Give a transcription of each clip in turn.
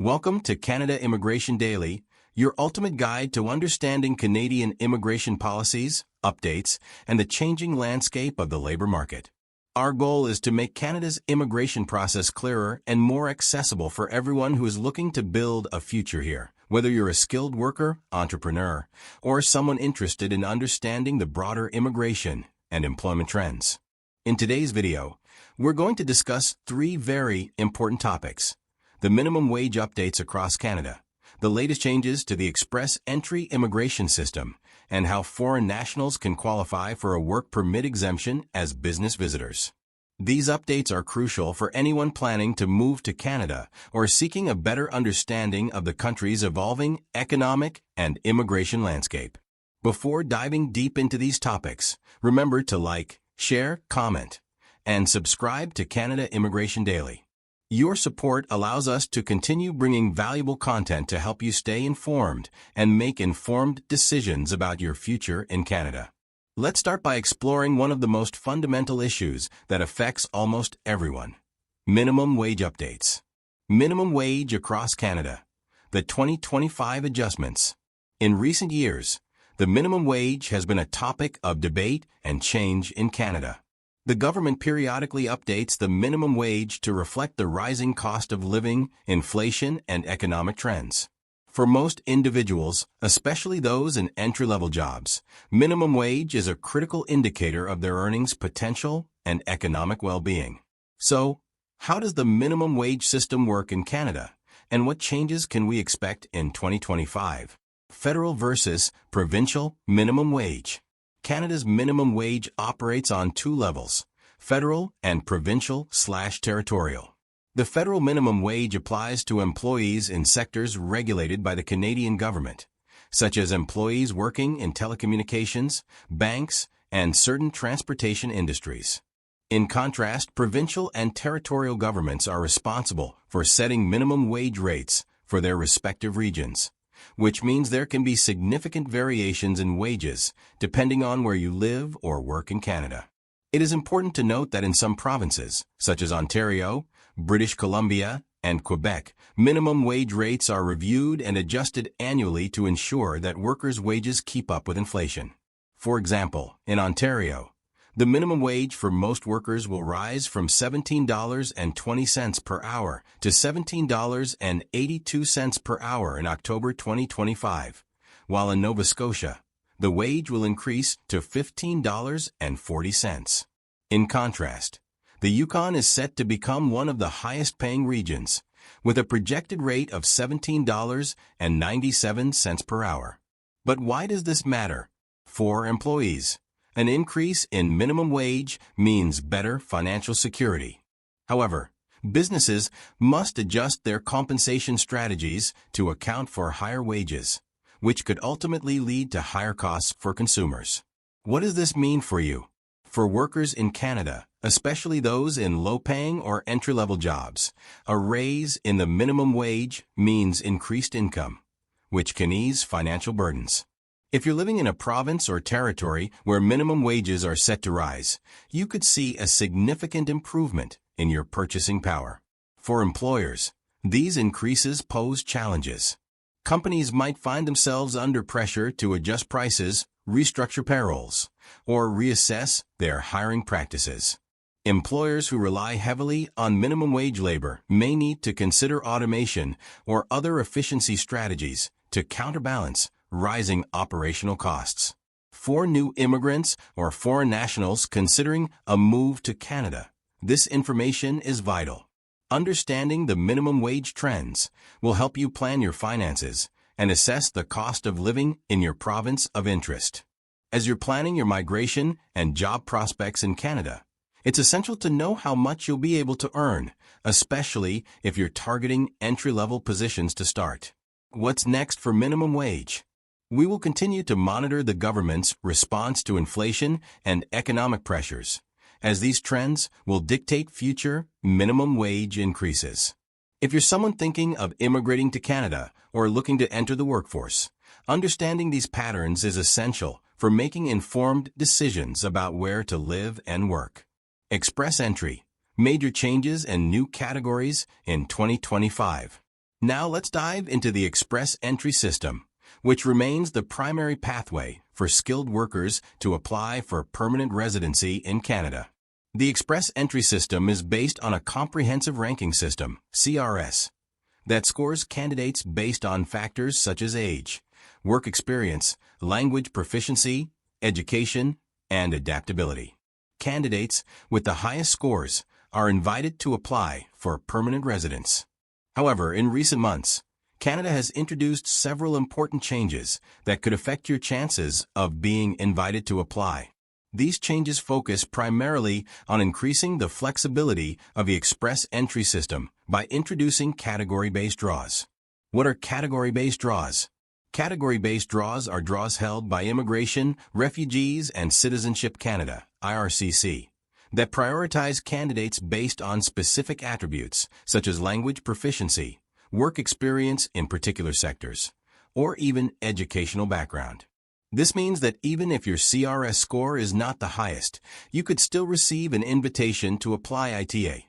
Welcome to Canada Immigration Daily, your ultimate guide to understanding Canadian immigration policies, updates, and the changing landscape of the labor market. Our goal is to make Canada's immigration process clearer and more accessible for everyone who is looking to build a future here, whether you're a skilled worker, entrepreneur, or someone interested in understanding the broader immigration and employment trends. In today's video, we're going to discuss three very important topics: the minimum wage updates across Canada, the latest changes to the express entry immigration system, and how foreign nationals can qualify for a work permit exemption as business visitors. These updates are crucial for anyone planning to move to Canada or seeking a better understanding of the country's evolving economic and immigration landscape. Before diving deep into these topics, remember to like, share, comment, and subscribe to Canada Immigration Daily. Your support allows us to continue bringing valuable content to help you stay informed and make informed decisions about your future in Canada. Let's start by exploring one of the most fundamental issues that affects almost everyone: minimum wage updates. Minimum wage across Canada. The 2025 adjustments. In recent years, the minimum wage has been a topic of debate and change in Canada. The government periodically updates the minimum wage to reflect the rising cost of living, inflation, and economic trends. For most individuals, especially those in entry-level jobs, minimum wage is a critical indicator of their earnings potential and economic well-being. So, how does the minimum wage system work in Canada, and what changes can we expect in 2025? Federal versus provincial minimum wage. Canada's minimum wage operates on two levels: federal and provincial/territorial. The federal minimum wage applies to employees in sectors regulated by the Canadian government, such as employees working in telecommunications, banks, and certain transportation industries. In contrast, provincial and territorial governments are responsible for setting minimum wage rates for their respective regions, which means there can be significant variations in wages depending on where you live or work in Canada. It is important to note that in some provinces, such as Ontario, British Columbia, and Quebec, minimum wage rates are reviewed and adjusted annually to ensure that workers' wages keep up with inflation. For example, in Ontario, the minimum wage for most workers will rise from $17.20 per hour to $17.82 per hour in October 2025, while in Nova Scotia, the wage will increase to $15.40. In contrast, the Yukon is set to become one of the highest-paying regions, with a projected rate of $17.97 per hour. But why does this matter? For employees, an increase in minimum wage means better financial security. However, businesses must adjust their compensation strategies to account for higher wages, which could ultimately lead to higher costs for consumers. What does this mean for you? For workers in Canada, especially those in low-paying or entry-level jobs, a raise in the minimum wage means increased income, which can ease financial burdens. If you're living in a province or territory where minimum wages are set to rise, you could see a significant improvement in your purchasing power. For employers, these increases pose challenges. Companies might find themselves under pressure to adjust prices, restructure payrolls, or reassess their hiring practices. Employers who rely heavily on minimum wage labor may need to consider automation or other efficiency strategies to counterbalance rising operational costs. For new immigrants or foreign nationals considering a move to Canada, this information is vital. Understanding the minimum wage trends will help you plan your finances and assess the cost of living in your province of interest. As you're planning your migration and job prospects in Canada, it's essential to know how much you'll be able to earn, especially if you're targeting entry-level positions to start. What's next for minimum wage? We will continue to monitor the government's response to inflation and economic pressures, as these trends will dictate future minimum wage increases. If you're someone thinking of immigrating to Canada or looking to enter the workforce, understanding these patterns is essential for making informed decisions about where to live and work. Express entry. Major changes and new categories in 2025. Now let's dive into the express entry system, which remains the primary pathway for skilled workers to apply for permanent residency in Canada. The express entry system is based on a comprehensive ranking system, CRS, that scores candidates based on factors such as age, work experience, language proficiency, education, and adaptability. Candidates with the highest scores are invited to apply for permanent residence. However, in recent months, Canada has introduced several important changes that could affect your chances of being invited to apply. These changes focus primarily on increasing the flexibility of the express entry system by introducing category-based draws. What are category-based draws? Category-based draws are draws held by Immigration, Refugees, and Citizenship Canada, IRCC, that prioritize candidates based on specific attributes, such as language proficiency, work experience in particular sectors, or even educational background. This means that even if your CRS score is not the highest, you could still receive an invitation to apply ITA,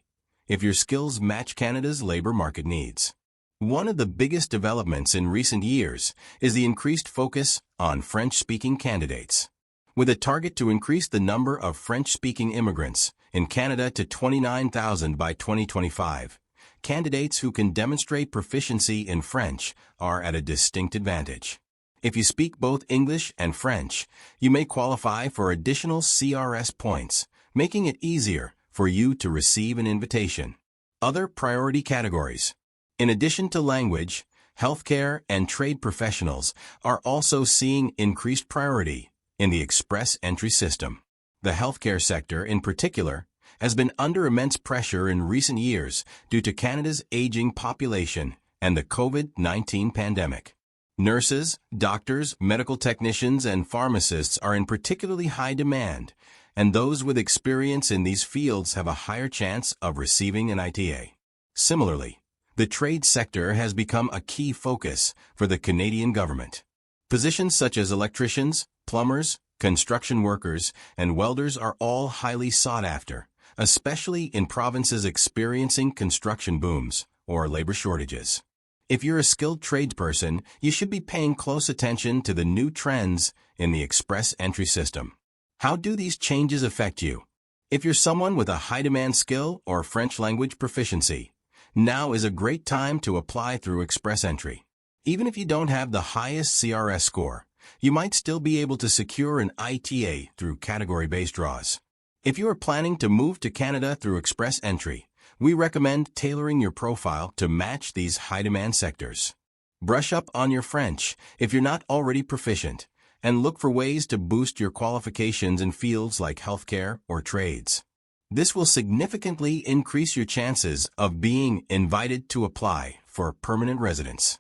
if your skills match Canada's labor market needs. One of the biggest developments in recent years is the increased focus on French-speaking candidates. With a target to increase the number of French-speaking immigrants in Canada to 29,000 by 2025, candidates who can demonstrate proficiency in French are at a distinct advantage. If you speak both English and French, you may qualify for additional CRS points, making it easier for you to receive an invitation. Other priority categories. In addition to language, healthcare and trade professionals are also seeing increased priority in the express entry system. The healthcare sector, in particular, has been under immense pressure in recent years due to Canada's aging population and the COVID-19 pandemic. Nurses, doctors, medical technicians, and pharmacists are in particularly high demand, and those with experience in these fields have a higher chance of receiving an ITA. Similarly, the trade sector has become a key focus for the Canadian government. Positions such as electricians, plumbers, construction workers, and welders are all highly sought after, especially in provinces experiencing construction booms or labor shortages. If you're a skilled tradesperson, you should be paying close attention to the new trends in the express entry system. How do these changes affect you? If you're someone with a high-demand skill or French language proficiency, now is a great time to apply through express entry. Even if you don't have the highest CRS score, you might still be able to secure an ITA through category-based draws. If you are planning to move to Canada through express entry, we recommend tailoring your profile to match these high-demand sectors. Brush up on your French if you're not already proficient, and look for ways to boost your qualifications in fields like healthcare or trades. This will significantly increase your chances of being invited to apply for permanent residence.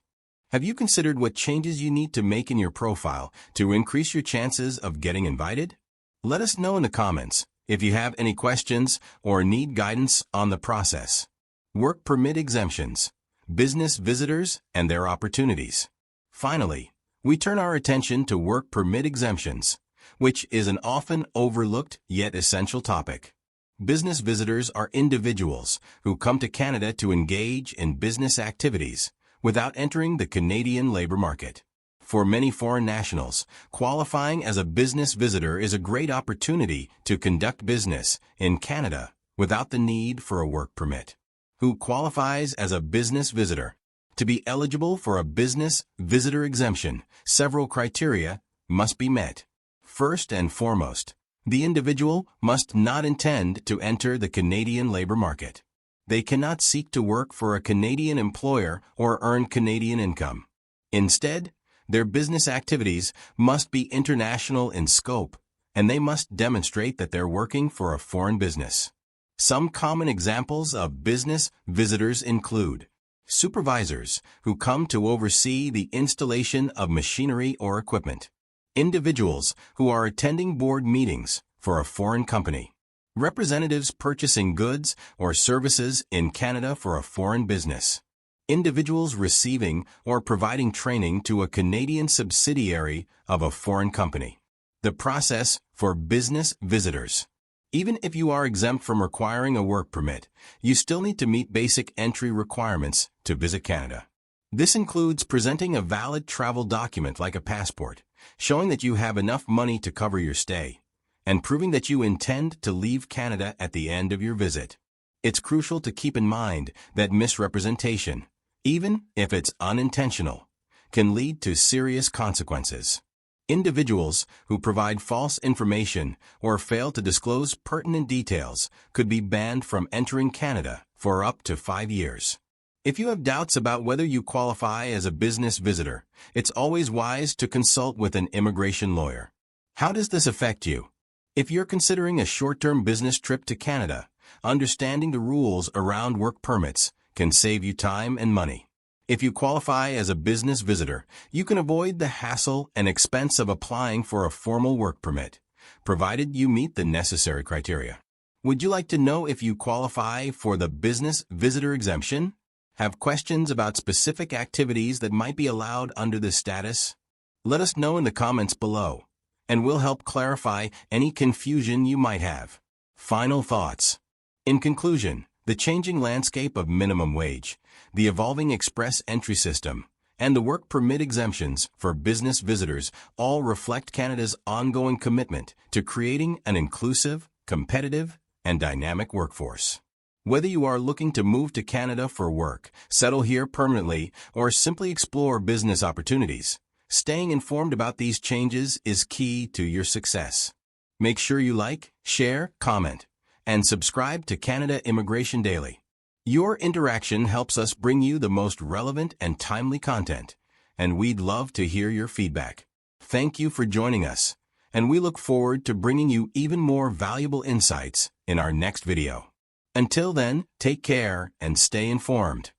Have you considered what changes you need to make in your profile to increase your chances of getting invited? Let us know in the comments if you have any questions or need guidance on the process. Work permit exemptions, business visitors, and their opportunities. Finally, we turn our attention to work permit exemptions, which is an often overlooked yet essential topic. Business visitors are individuals who come to Canada to engage in business activities without entering the Canadian labor market. For many foreign nationals, qualifying as a business visitor is a great opportunity to conduct business in Canada without the need for a work permit. Who qualifies as a business visitor? To be eligible for a business visitor exemption, several criteria must be met. First and foremost, the individual must not intend to enter the Canadian labor market. They cannot seek to work for a Canadian employer or earn Canadian income. Instead, their business activities must be international in scope, and they must demonstrate that they're working for a foreign business. Some common examples of business visitors include supervisors who come to oversee the installation of machinery or equipment, individuals who are attending board meetings for a foreign company, representatives purchasing goods or services in Canada for a foreign business, individuals receiving or providing training to a Canadian subsidiary of a foreign company. The process for business visitors. Even if you are exempt from requiring a work permit, you still need to meet basic entry requirements to visit Canada. This includes presenting a valid travel document like a passport, showing that you have enough money to cover your stay, and proving that you intend to leave Canada at the end of your visit. It's crucial to keep in mind that misrepresentation, even if it's unintentional, can lead to serious consequences. Individuals who provide false information or fail to disclose pertinent details could be banned from entering Canada for up to 5 years. If you have doubts about whether you qualify as a business visitor, it's always wise to consult with an immigration lawyer. How does this affect you? If you're considering a short-term business trip to Canada, understanding the rules around work permits can save you time and money. If you qualify as a business visitor, you can avoid the hassle and expense of applying for a formal work permit, provided you meet the necessary criteria. Would you like to know if you qualify for the business visitor exemption? Have questions about specific activities that might be allowed under this status? Let us know in the comments below, and we'll help clarify any confusion you might have. Final thoughts. In conclusion, the changing landscape of minimum wage, the evolving express entry system, and the work permit exemptions for business visitors all reflect Canada's ongoing commitment to creating an inclusive, competitive, and dynamic workforce. Whether you are looking to move to Canada for work, settle here permanently, or simply explore business opportunities, staying informed about these changes is key to your success. Make sure you like, share, comment, and subscribe to Canada Immigration Daily. Your interaction helps us bring you the most relevant and timely content, and we'd love to hear your feedback. Thank you for joining us, and we look forward to bringing you even more valuable insights in our next video. Until then, take care and stay informed.